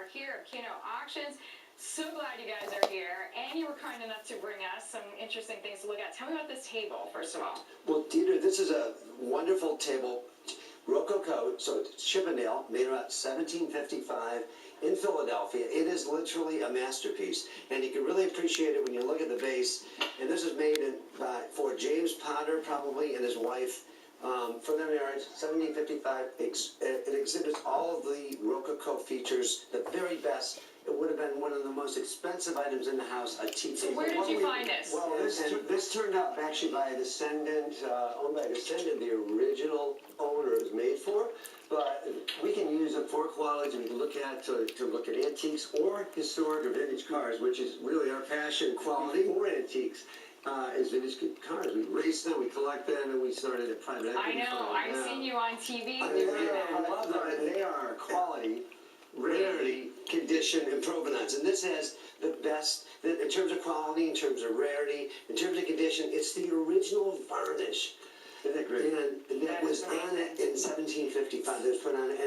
are here at Keno Auctions. So glad you guys are here, and you were kind enough to bring us some interesting things to look at. Tell me about this table, first of all. Well, Dieter, this is a wonderful table, Rococo, so it's Chippendale, made around 1755 in Philadelphia. It is literally a masterpiece, and you can really appreciate it when you look at the base. And this is made for James Potter, probably, and his wife. For their marriage, 1755, it exhibits all of the Rococo features, the very best. It would have been one of the most expensive items in the house, a tea table. So where did you find this? Well, this turned out actually by a descendant, owned by a descendant, the original owner it was made for. But we can use it for quality. We can look at to look at antiques or historic or vintage cars, which is really our passion. Quality or antiques. Is vintage cars. We race them, we collect them, and we started a private equity I know, fund. I've seen you on TV. I love them. They are quality, rarity, condition, and provenance. And this has the best, in terms of quality, in terms of rarity, in terms of condition, it's the original varnish. Isn't that great? And that was on it in 1755. It was put on it,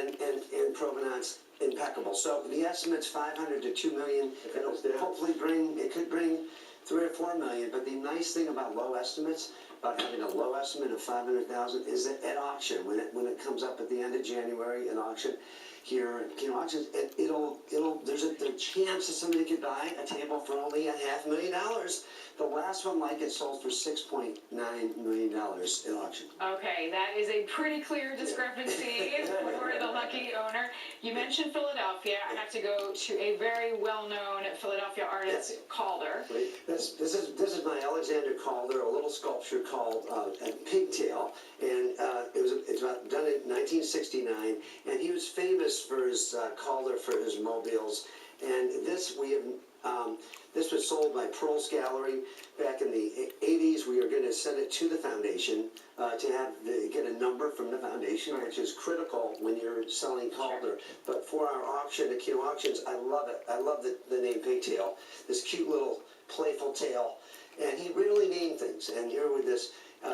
and provenance impeccable. So the estimate's 500 to 2 million. It'll hopefully it could bring 3 or 4 million. But the nice thing about low estimates, about having a low estimate of 500,000, is that at auction, when it comes up at the end of January at auction here at Keno Auctions, there's a chance that somebody could buy a table for only $500,000. The last one like it sold for $6.9 million at auction. Okay, that is a pretty clear discrepancy for the lucky owner. You mentioned Philadelphia. I have to go to a very well-known Philadelphia artist, Calder. This is my Alexander Calder, a little sculpture called a pigtail, and it's done in 1969, and he was famous for his Calder, for his mobiles, and this was sold by Pearl's Gallery back in the 80s. We are going to send it to the foundation to get a number from the foundation, which is critical when you're selling Calder. But for our auction at Keno Auctions, I love it. I love the name Pigtail, this cute little playful tail. And he really named things. And here with this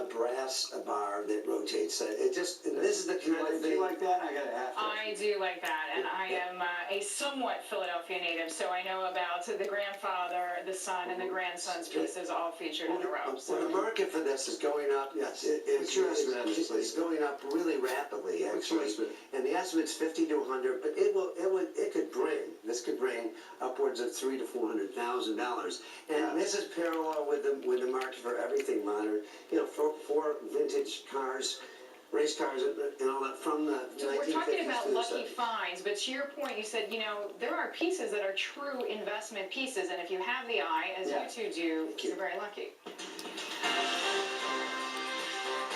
brass bar that rotates. This is the kind of thing. Do you like that? I gotta ask. I do like that, and I am a somewhat Philadelphia native, so I know about the grandfather, the son, and the grandson's pieces all featured in a row. Well, the market for this is going up. Yes, it's going up really rapidly, actually. And the estimate's 50 to 100, but this could bring upwards of $300,000 to $400,000. And this is parallel with the market for everything modern. You know, for vintage cars, race cars, and all that from the 1950s. So we're talking about lucky finds, but to your point, you said, there are pieces that are true investment pieces, and if you have the eye, as you two do, you're very lucky.